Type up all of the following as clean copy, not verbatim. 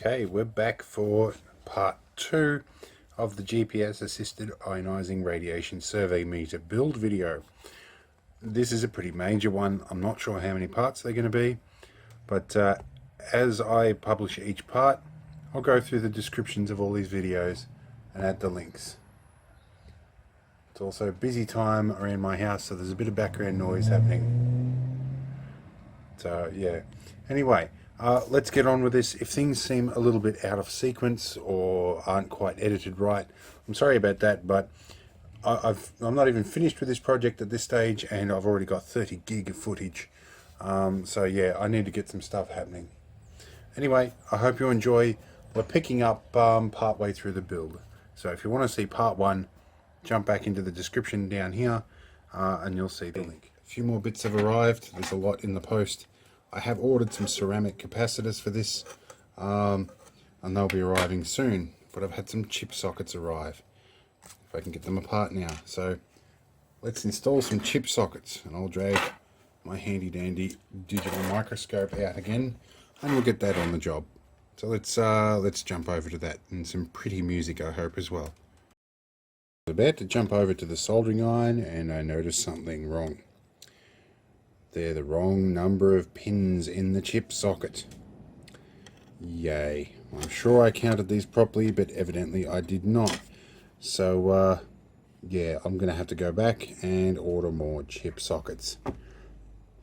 Okay, we're back for part 2 of the GPS assisted ionizing radiation survey meter build video. This is a pretty major one. I'm not sure how many parts they're going to be, but as I publish each part, I'll go through the descriptions of all these videos and add the links. It's also busy time around my house, so there's a bit of background noise happening. So yeah, anyway, let's get on with this. If things seem a little bit out of sequence or aren't quite edited right, I'm sorry about that, but I'm not even finished with this project at this stage, and I've already got 30 gig of footage. So yeah, I need to get some stuff happening. Anyway, I hope you enjoy. We're picking up part way through the build. So if you want to see part 1, jump back into the description down here and you'll see the link. A few more bits have arrived. There's a lot in the post. I have ordered some ceramic capacitors for this, and they'll be arriving soon, but I've had some chip sockets arrive, if I can get them apart now. So let's install some chip sockets, and I'll drag my handy dandy digital microscope out again, and we'll get that on the job. So let's jump over to that, and some pretty music I hope as well. I'm about to jump over to the soldering iron, and I noticed something wrong. They're the wrong number of pins in the chip socket. Yay. I'm sure I counted these properly, but evidently I did not. So, yeah, I'm going to have to go back and order more chip sockets.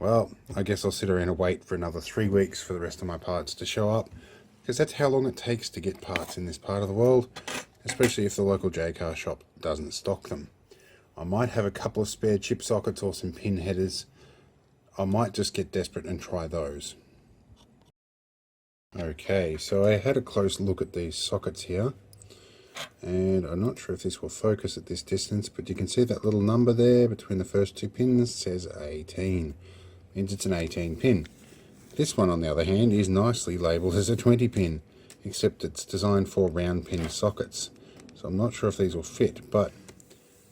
Well, I guess I'll sit around and wait for another 3 weeks for the rest of my parts to show up, because that's how long it takes to get parts in this part of the world, especially if the local J-car shop doesn't stock them. I might have a couple of spare chip sockets or some pin headers. I might just get desperate and try those. Okay, so I had a close look at these sockets here, and I'm not sure if this will focus at this distance, but you can see that little number there between the first 2 pins says 18. Means it's an 18 pin. This one, on the other hand, is nicely labelled as a 20 pin, except it's designed for round pin sockets. So I'm not sure if these will fit, but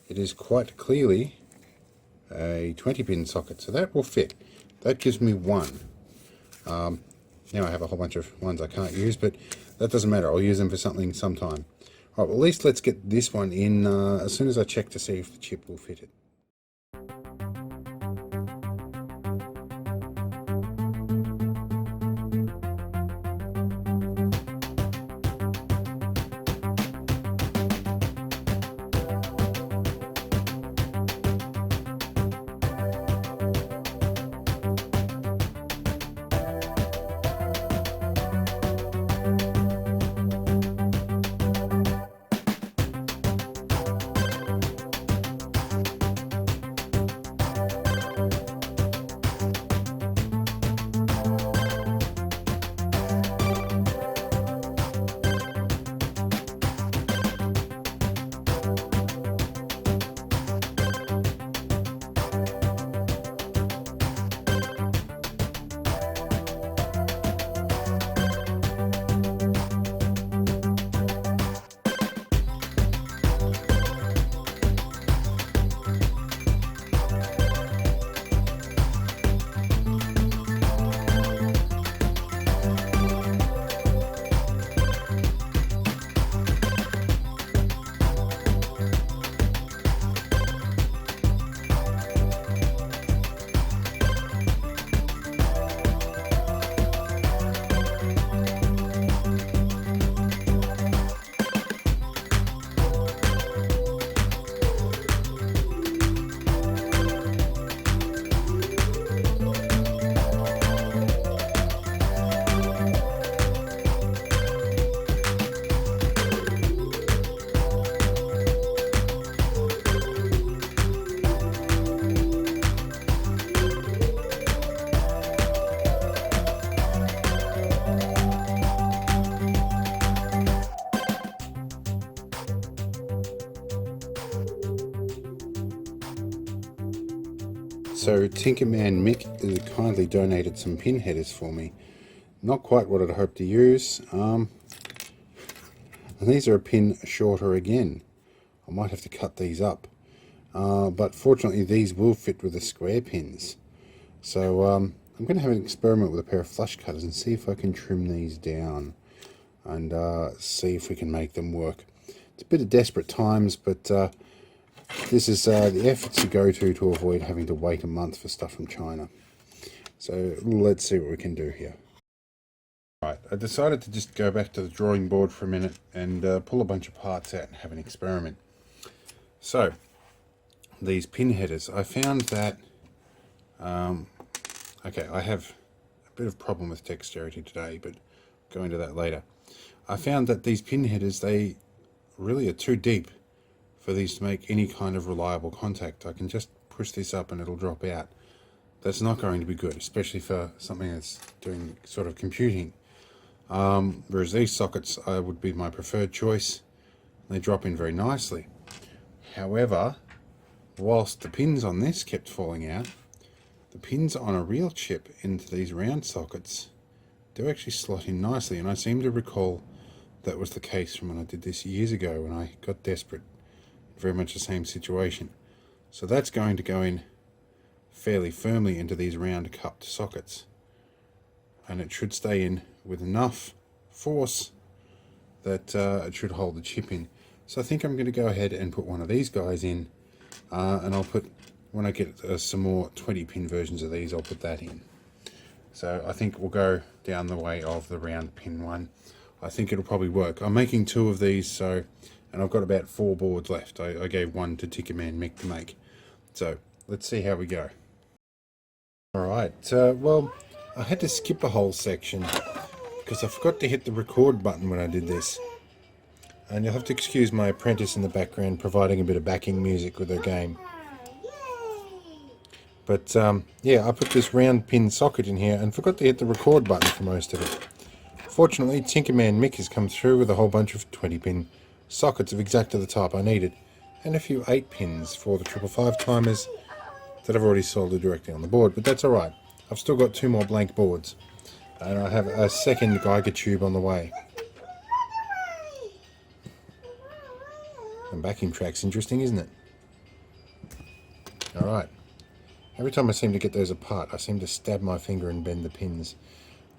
it is quite clearly a 20 pin socket, so that will fit. That gives me 1. Now I have a whole bunch of ones I can't use, but that doesn't matter. I'll use them for something sometime. All right, well, at least let's get this one in as soon as I check to see if the chip will fit it. So Tinkerman Mick has kindly donated some pin headers for me. Not quite what I'd hoped to use. And these are a pin shorter again. I might have to cut these up. But fortunately these will fit with the square pins. So I'm going to have an experiment with a pair of flush cutters and see if I can trim these down. and see if we can make them work. It's a bit of desperate times, but this is the efforts to go to avoid having to wait a month for stuff from China. So let's see what we can do here. Right, I decided to just go back to the drawing board for a minute and pull a bunch of parts out and have an experiment. So, these pin headers, I found that, okay, I have a bit of problem with dexterity today, but go into that later. I found that these pin headers, they really are too deep for these to make any kind of reliable contact. I can just push this up and it'll drop out. That's not going to be good, especially for something that's doing sort of computing. Whereas these sockets would be my preferred choice. They drop in very nicely. However, whilst the pins on this kept falling out, the pins on a real chip into these round sockets do actually slot in nicely, and I seem to recall that was the case from when I did this years ago when I got desperate. Very much the same situation. So that's going to go in fairly firmly into these round cupped sockets, and it should stay in with enough force that it should hold the chip in. So I think I'm going to go ahead and put one of these guys in, and I'll put, when I get some more 20 pin versions of these, I'll put that in. So I think we'll go down the way of the round pin one. I think it'll probably work. I'm making 2 of these, so, and I've got about 4 boards left. I gave one to Tickerman Mick to make. So let's see how we go. Alright, well, I had to skip a whole section because I forgot to hit the record button when I did this. And you'll have to excuse my apprentice in the background providing a bit of backing music with her game. But yeah, I put this round pin socket in here and forgot to hit the record button for most of it. Fortunately, Tinkerman Mick has come through with a whole bunch of 20 pin sockets of exactly the type I needed, and a few 8 pins for the 555 timers that I've already soldered directly on the board, but that's alright. I've still got 2 more blank boards, and I have a second Geiger tube on the way. And backing track's interesting, isn't it? Alright. Every time I seem to get those apart, I seem to stab my finger and bend the pins.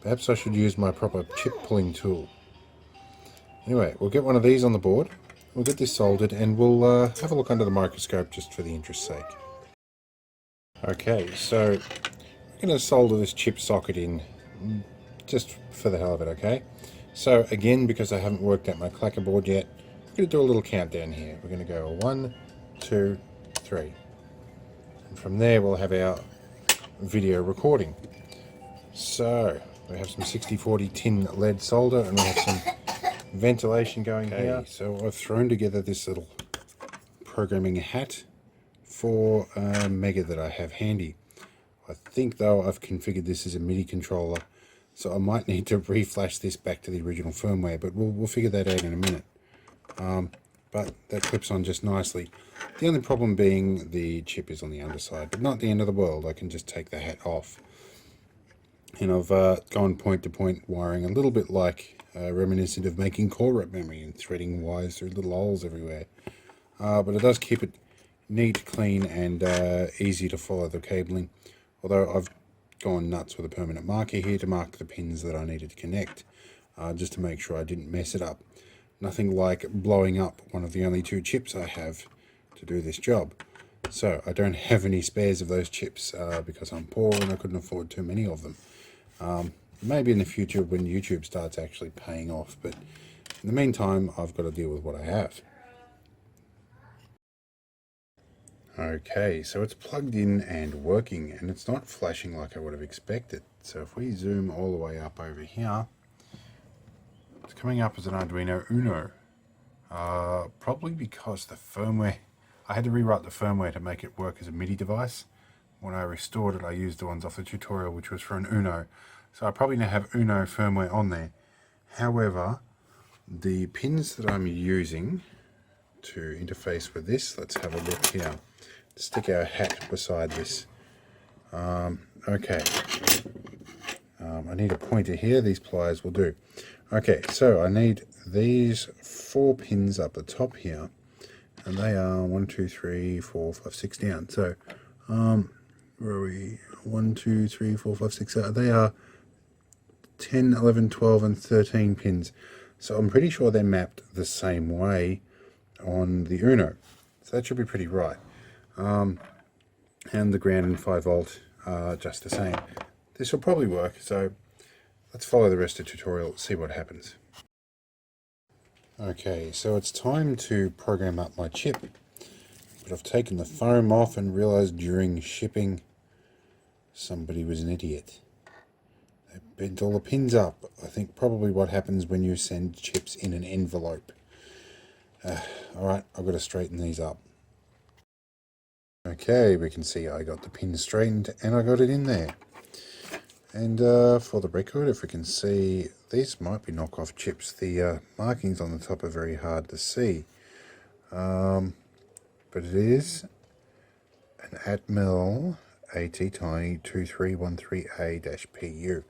Perhaps I should use my proper chip pulling tool. Anyway, we'll get one of these on the board, we'll get this soldered, and we'll have a look under the microscope just for the interest's sake. Okay, so I'm going to solder this chip socket in just for the hell of it, okay? So again, because I haven't worked out my clacker board yet, I'm going to do a little countdown here. We're going to go 1, 2, 3. And from there we'll have our video recording. So we have some 6040 tin lead solder, and we have some ventilation going here. So I've thrown together this little programming hat for Mega that I have handy. I think though I've configured this as a MIDI controller, so I might need to reflash this back to the original firmware, but we'll figure that out in a minute. But that clips on just nicely. The only problem being the chip is on the underside, but not the end of the world. I can just take the hat off. And I've gone point to point wiring, a little bit like reminiscent of making core wrap memory and threading wires through little holes everywhere. But it does keep it neat, clean, and easy to follow the cabling. Although I've gone nuts with a permanent marker here to mark the pins that I needed to connect, just to make sure I didn't mess it up. Nothing like blowing up one of the only 2 chips I have to do this job. So I don't have any spares of those chips because I'm poor and I couldn't afford too many of them. Maybe in the future when YouTube starts actually paying off, but in the meantime I've got to deal with what I have. Okay, so it's plugged in and working, and it's not flashing like I would have expected. So if we zoom all the way up over here, it's coming up as an Arduino Uno. Probably because the firmware, I had to rewrite the firmware to make it work as a MIDI device. When I restored it, I used the ones off the tutorial, which was for an Uno. So I probably now have Uno firmware on there. However, the pins that I'm using to interface with this, let's have a look here. Stick our hat beside this. Okay. I need a pointer here. These pliers will do. Okay, so I need these 4 pins up the top here, and they are 1, 2, 3, 4, 5, 6 down. So, where are we? 1, 2, 3, 4, 5, 6. They are 10, 11, 12, and 13 pins. So I'm pretty sure they're mapped the same way on the Uno. So that should be pretty right. And the ground and 5V are just the same. This will probably work, so let's follow the rest of the tutorial, see what happens. Okay, so it's time to program up my chip. But I've taken the foam off and realized during shipping somebody was an idiot. They bent all the pins up. I think probably what happens when you send chips in an envelope. Alright, I've got to straighten these up. Okay, we can see I got the pin straightened and I got it in there. And for the record, if we can see, these might be knockoff chips. The markings on the top are very hard to see. But it is an Atmel ATTiny 2313A-PU.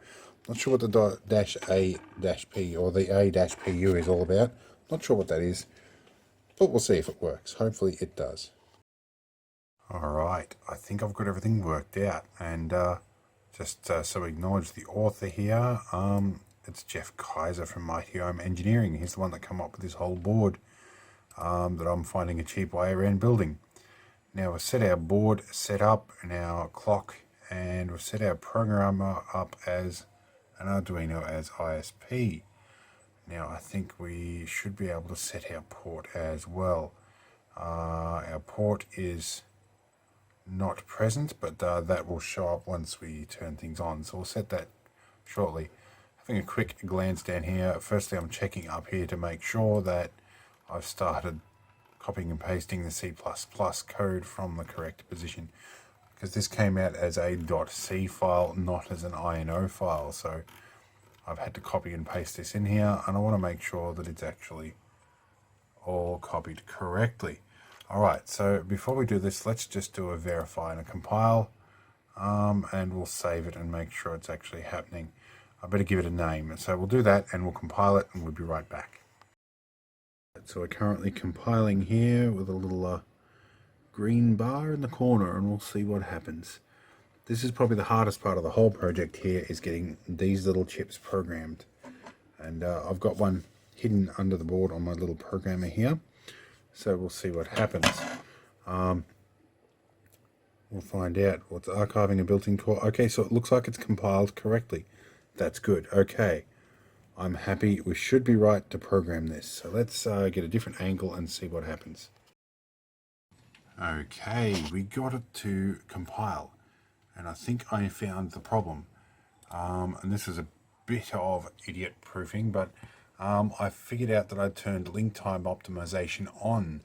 Not sure what the -A-P or the A-PU is all about. Not sure what that is, but we'll see if it works. Hopefully it does. Alright, I think I've got everything worked out, and just so we acknowledge the author here, it's Jeff Kaiser from Mighty Home Engineering. He's the one that came up with this whole board that I'm finding a cheap way around building. Now we've set our board set up and our clock, and we've set our programmer up as an Arduino as ISP. Now I think we should be able to set our port as well. Our port is not present, but that will show up once we turn things on, so we'll set that shortly. Having a quick glance down here, firstly I'm checking up here to make sure that I've started copying and pasting the C++ code from the correct position, because this came out as a .c file, not as an INO file, so I've had to copy and paste this in here, and I want to make sure that it's actually all copied correctly. Alright, so before we do this, let's just do a verify and a compile, and we'll save it and make sure it's actually happening. I better give it a name, so we'll do that and we'll compile it and we'll be right back. So we're currently compiling here with a little green bar in the corner, and we'll see what happens. This is probably the hardest part of the whole project here, is getting these little chips programmed. And I've got one hidden under the board on my little programmer here. So we'll see what happens. We'll find out what's archiving a built-in core. Okay, so it looks like it's compiled correctly. That's good. Okay. I'm happy. We should be right to program this. So let's get a different angle and see what happens. Okay, we got it to compile, and I think I found the problem. And this is a bit of idiot proofing, but I figured out that I turned link time optimization on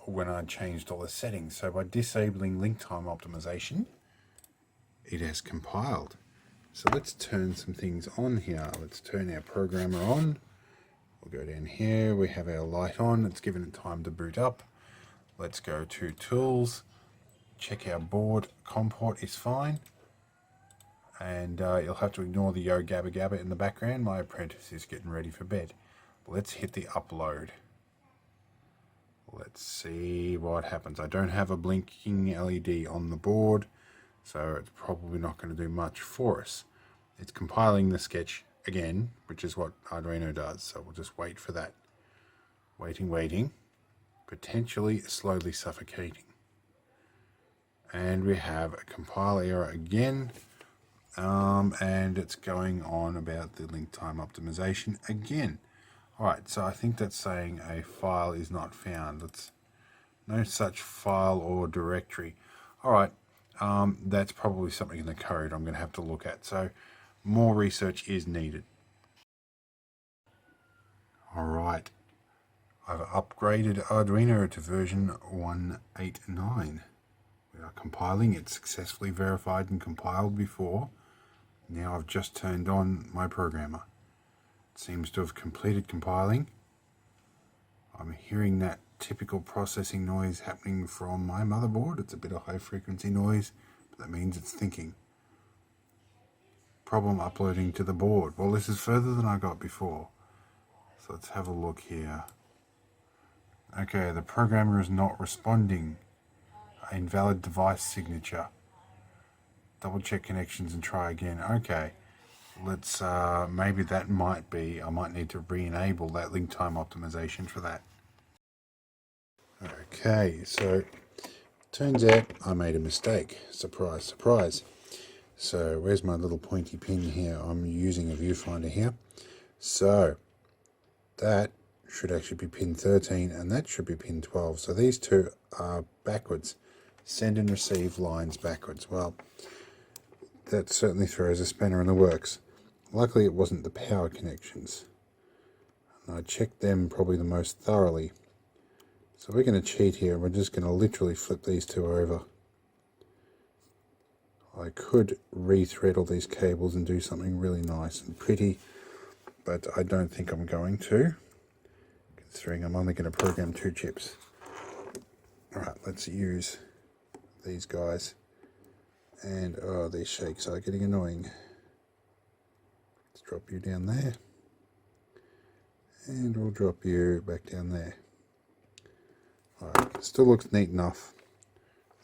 when I changed all the settings. So by disabling link time optimization, it has compiled. So let's turn some things on here. Let's turn our programmer on. We'll go down here. We have our light on. It's given it time to boot up. Let's go to Tools. Check our board. COM port is fine. And you'll have to ignore the yo gabba gabba in the background. My apprentice is getting ready for bed. Let's hit the upload. Let's see what happens. I don't have a blinking LED on the board, so it's probably not going to do much for us. It's compiling the sketch again, which is what Arduino does, so we'll just wait for that. Waiting, potentially slowly suffocating. And we have a compile error again, and it's going on about the link time optimization again. Alright, so I think that's saying a file is not found. It's no such file or directory. Alright, that's probably something in the code I'm going to have to look at. So more research is needed. Alright, I've upgraded Arduino to version 1.8.9. We are compiling. It's successfully verified and compiled before. Now I've just turned on my programmer. It seems to have completed compiling. I'm hearing that typical processing noise happening from my motherboard. It's a bit of high frequency noise, but that means it's thinking. Problem uploading to the board. Well, this is further than I got before. So let's have a look here. Okay, the programmer is not responding. Invalid device signature. Double check connections and try again. Okay. let's maybe that might be, I might need to re-enable that link time optimization for that. Okay, so turns out I made a mistake. Surprise, surprise. So where's my little pointy pin here? I'm using a viewfinder here. So that should actually be pin 13 and that should be pin 12. So these two are backwards. Send and receive lines backwards. Well, that certainly throws a spanner in the works. Luckily it wasn't the power connections. And I checked them probably the most thoroughly. So we're going to cheat here. We're just going to literally flip these two over. I could rethread all these cables and do something really nice and pretty, but I don't think I'm going to, considering I'm only going to program 2 chips. Alright, let's use these guys. And oh, these shakes are getting annoying. Let's drop you down there. And we'll drop you back down there. Alright, still looks neat enough.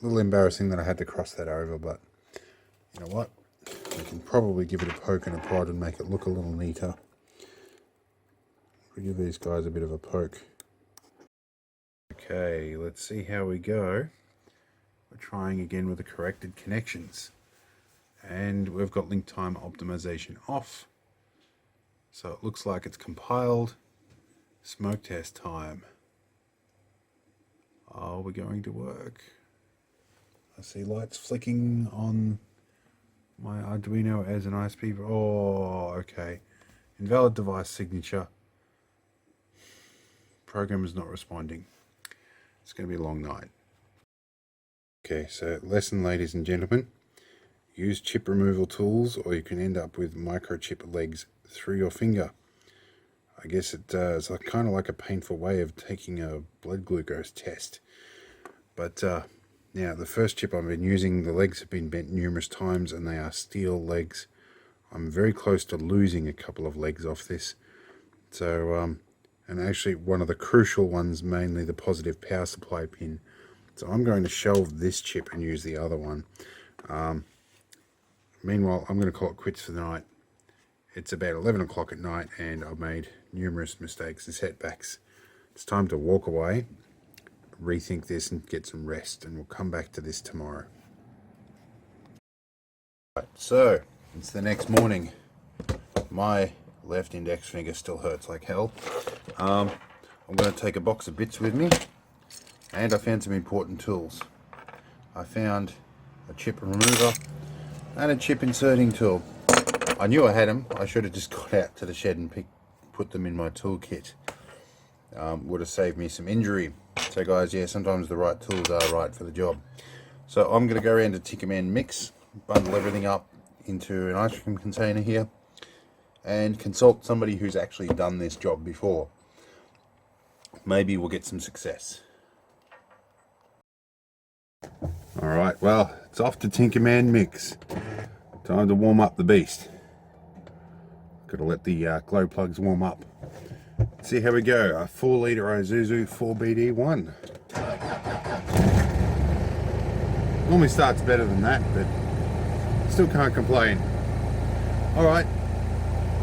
A little embarrassing that I had to cross that over, but you know what? We can probably give it a poke and a prod and make it look a little neater. We'll give these guys a bit of a poke. Okay, let's see how we go. We're trying again with the corrected connections. And we've got link time optimization off. So it looks like it's compiled. Smoke test time. Are we going to work? I see lights flicking on my Arduino as an ISP. Oh, okay. Invalid device signature. Program is not responding. It's going to be a long night. Okay, so lesson, ladies and gentlemen. Use chip removal tools or you can end up with microchip legs through your finger. I guess it's kind of like a painful way of taking a blood glucose test. But now, the first chip I've been using, the legs have been bent numerous times and they are steel legs. I'm very close to losing a couple of legs off this. So, and actually one of the crucial ones, mainly the positive power supply pin. So I'm going to shelve this chip and use the other one. Meanwhile, I'm going to call it quits for the night. It's about 11 o'clock at night and I've made numerous mistakes and setbacks. It's time to walk away, rethink this and get some rest, and we'll come back to this tomorrow. Right, so it's the next morning. My left index finger still hurts like hell. I'm going to take a box of bits with me, and I found some important tools. I found a chip remover and a chip inserting tool. I knew I had them. I should have just got out to the shed and put them in my toolkit. Would have saved me some injury. So guys, yeah, sometimes the right tools are right for the job. So I'm going to go around to Tinkerman Mix, bundle everything up into an ice cream container here, and consult somebody who's actually done this job before. Maybe we'll get some success. Alright, well, it's off to Tinkerman Mix. Time to warm up the beast. Got to let the glow plugs warm up. Let's see how we go. A 4 litre Isuzu 4BD1. Normally starts better than that, but still can't complain. Alright,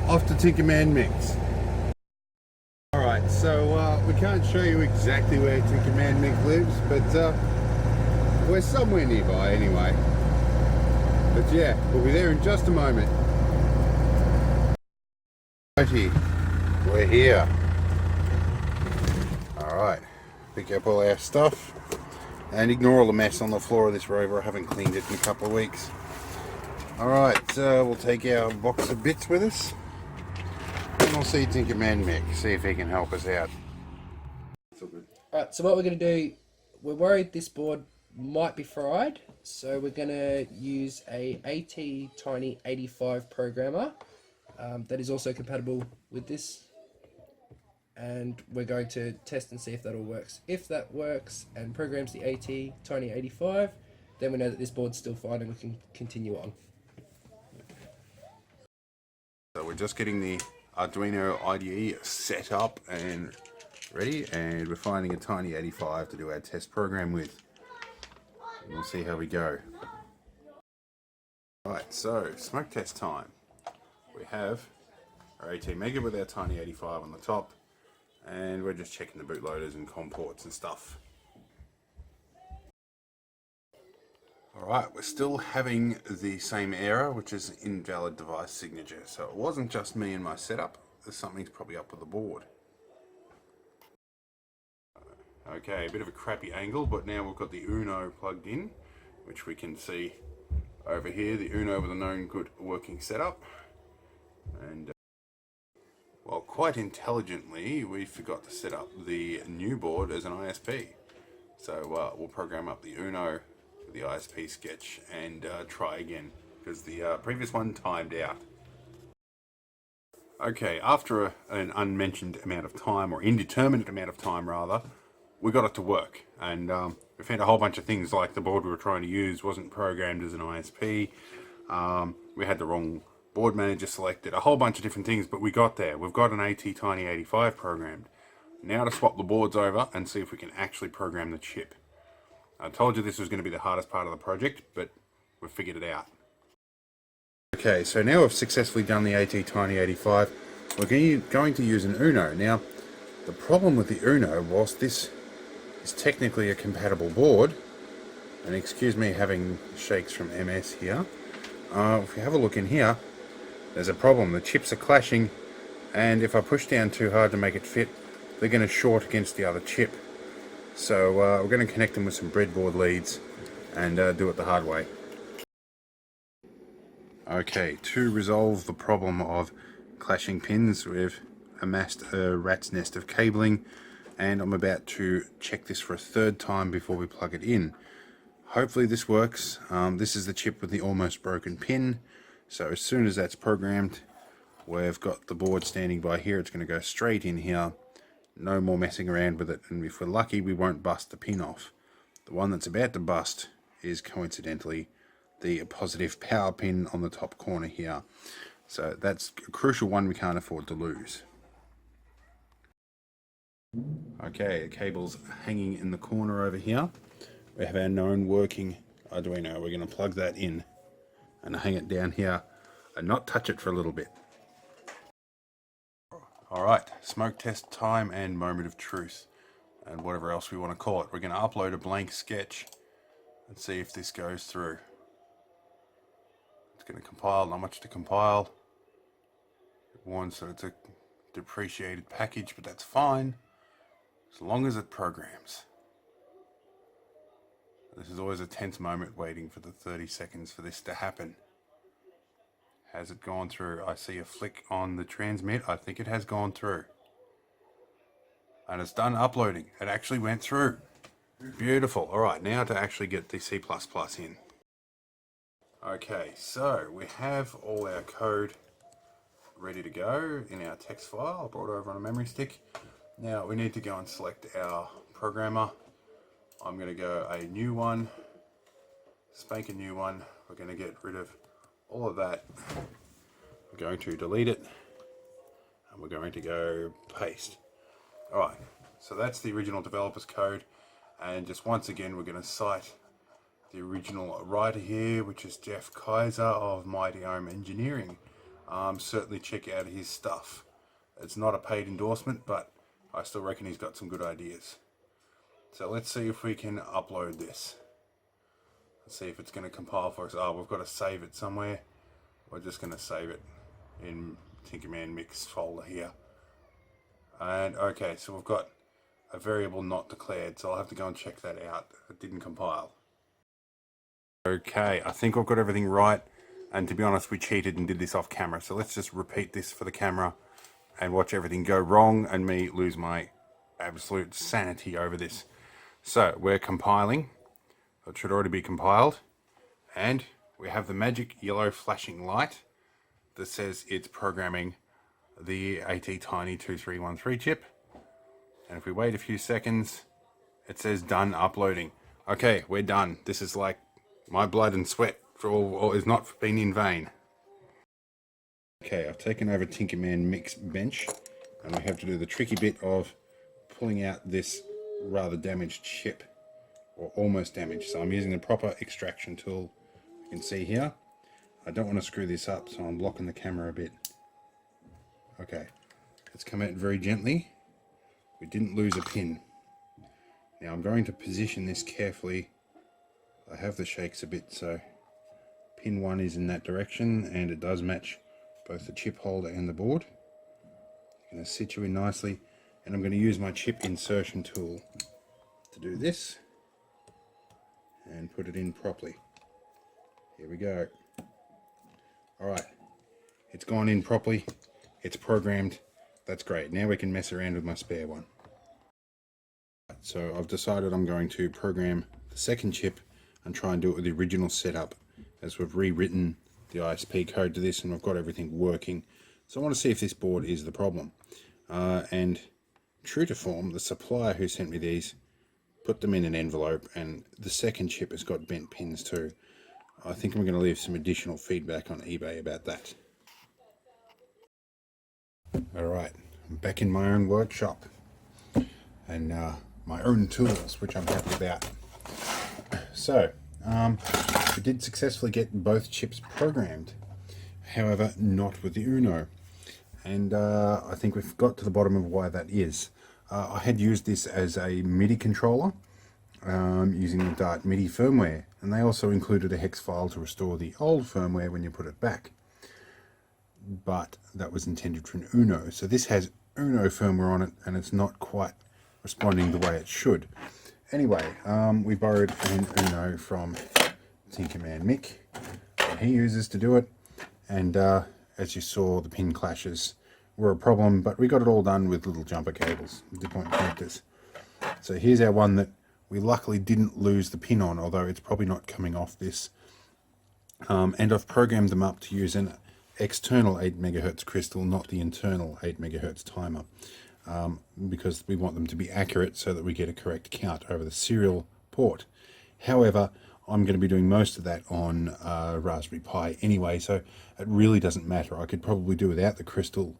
off to Tinkerman Mix. Alright, so we can't show you exactly where Tinkerman Mix lives, but we're somewhere nearby anyway. But yeah, we'll be there in just a moment. Righty, we're here. Alright, pick up all our stuff and ignore all the mess on the floor of this rover. I haven't cleaned it in a couple of weeks. Alright, so we'll take our box of bits with us and we'll see Tinkerman Mick, see if he can help us out. Alright, so what we're going to do, we're worried this board might be fried, so we're going to use a ATTiny 85 programmer that is also compatible with this, and we're going to test and see if that all works. If that works and programs the ATTiny 85, then we know that this board's still fine and we can continue on. So we're just getting the Arduino IDE set up and ready, and we're finding a Tiny 85 to do our test program with. And we'll see how we go. Right, so smoke test time. we have our AT Mega with our Tiny 85 on the top, and we're just checking the bootloaders and COM ports and stuff. Alright, we're still having the same error, which is invalid device signature. So it wasn't just me and my setup, something's probably up with the board. Okay, a bit of a crappy angle, but now we've got the Uno plugged in, which we can see over here, the Uno with a known good working setup. And well, quite intelligently, we forgot to set up the new board as an ISP. So we'll program up the Uno, the ISP sketch, and try again, because the previous one timed out. Okay, after an unmentioned amount of time, or indeterminate amount of time rather, we got it to work. And we found a whole bunch of things, like the board we were trying to use wasn't programmed as an ISP. We had the wrong board manager selected, a whole bunch of different things, but we got there. We've got an ATTiny 85 programmed. Now to swap the boards over and see if we can actually program the chip. I told you this was going to be the hardest part of the project, but we've figured it out. Okay, so now we've successfully done the ATTiny 85. We're going to use an Uno. Now, the problem with the Uno, whilst this is technically a compatible board, and excuse me having shakes from MS here, if you have a look in here, there's a problem. The chips are clashing, and if I push down too hard to make it fit, they're going to short against the other chip. So we're going to connect them with some breadboard leads and do it the hard way. Okay, to resolve the problem of clashing pins, we've amassed a rat's nest of cabling, and I'm about to check this for a third time before we plug it in. Hopefully this works. This is the chip with the almost broken pin, so as soon as that's programmed, we've got the board standing by here. It's going to go straight in here. No more messing around with it, and if we're lucky we won't bust the pin off. The one that's about to bust is coincidentally the positive power pin on the top corner here. So that's a crucial one we can't afford to lose. Okay, the cable's hanging in the corner over here. We have our known working Arduino. We're going to plug that in and hang it down here and not touch it for a little bit. Alright, smoke test time and moment of truth, and whatever else we want to call it. We're going to upload a blank sketch and see if this goes through. It's going to compile, not much to compile. It warns that it's a depreciated package, but that's fine, as long as it programs. This is always a tense moment, waiting for the 30 seconds for this to happen. Has it gone through? I see a flick on the transmit. I think it has gone through. And it's done uploading. It actually went through. Beautiful. Alright, now to actually get the C++ in. Okay, so we have all our code ready to go in our text file. I brought it over on a memory stick. Now we need to go and select our programmer. I'm going to go a new one. Spank a new one. We're going to get rid of all of that. We're going to delete it, and we're going to go paste. Alright, so that's the original developer's code, and just once again we're going to cite the original writer here, which is Jeff Kaiser of Mighty Ohm Engineering. Certainly check out his stuff. It's not a paid endorsement, but I still reckon he's got some good ideas. So let's see if we can upload this. Let's see if it's going to compile for us. Oh, we've got to save it somewhere. We're just going to save it in Tinkerman Mix folder here. And okay, so we've got a variable not declared, so I'll have to go and check that out. It didn't compile. Okay, I think I've got everything right, and to be honest, we cheated and did this off camera. So let's just repeat this for the camera and watch everything go wrong and me lose my absolute sanity over this. So we're compiling. It should already be compiled, and we have the magic yellow flashing light that says it's programming the ATTiny 2313 chip, and if we wait a few seconds, it says done uploading. Okay, we're done. This is like my blood and sweat for all is not been in vain. Okay, I've taken over Tinkerman Mix bench, and we have to do the tricky bit of pulling out this rather damaged chip, or almost damaged. So I'm using the proper extraction tool. You can see here. I don't want to screw this up, so I'm blocking the camera a bit. Okay, it's come out very gently. We didn't lose a pin. Now I'm going to position this carefully. I have the shakes a bit, so pin 1 is in that direction, and it does match both the chip holder and the board. I'm going to sit you in nicely, and I'm going to use my chip insertion tool to do this and put it in properly. Here we go. Alright, it's gone in properly, it's programmed, that's great. Now we can mess around with my spare one. So I've decided I'm going to program the second chip and try and do it with the original setup, as we've rewritten the ISP code to this and we've got everything working. So I want to see if this board is the problem. And true to form, the supplier who sent me these put them in an envelope, and the second chip has got bent pins too. I think I'm going to leave some additional feedback on eBay about that. Alright, I'm back in my own workshop and my own tools, which I'm happy about. So, we did successfully get both chips programmed, however not with the Uno, and I think we've got to the bottom of why that is. I had used this as a MIDI controller using the Dart MIDI firmware, and they also included a hex file to restore the old firmware when you put it back, but that was intended for an Uno. So this has Uno firmware on it and it's not quite responding the way it should. Anyway, we borrowed an Uno from Tinkerman Mick that he uses to do it, and as you saw, the pin clashes were a problem, but we got it all done with little jumper cables, DuPont connectors. So here's our one that we luckily didn't lose the pin on, although it's probably not coming off this. And I've programmed them up to use an external 8 MHz crystal, not the internal 8 MHz timer, because we want them to be accurate so that we get a correct count over the serial port. However, I'm going to be doing most of that on Raspberry Pi anyway, so it really doesn't matter. I could probably do without the crystal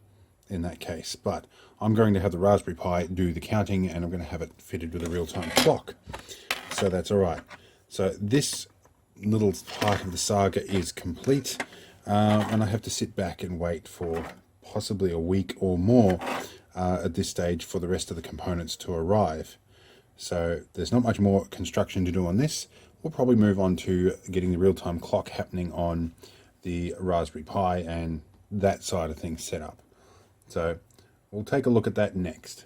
in that case, but I'm going to have the Raspberry Pi do the counting, and I'm going to have it fitted with a real-time clock, so that's alright. So this little part of the saga is complete, and I have to sit back and wait for possibly a week or more at this stage for the rest of the components to arrive. So there's not much more construction to do on this. We'll probably move on to getting the real-time clock happening on the Raspberry Pi and that side of things set up. So we'll take a look at that next.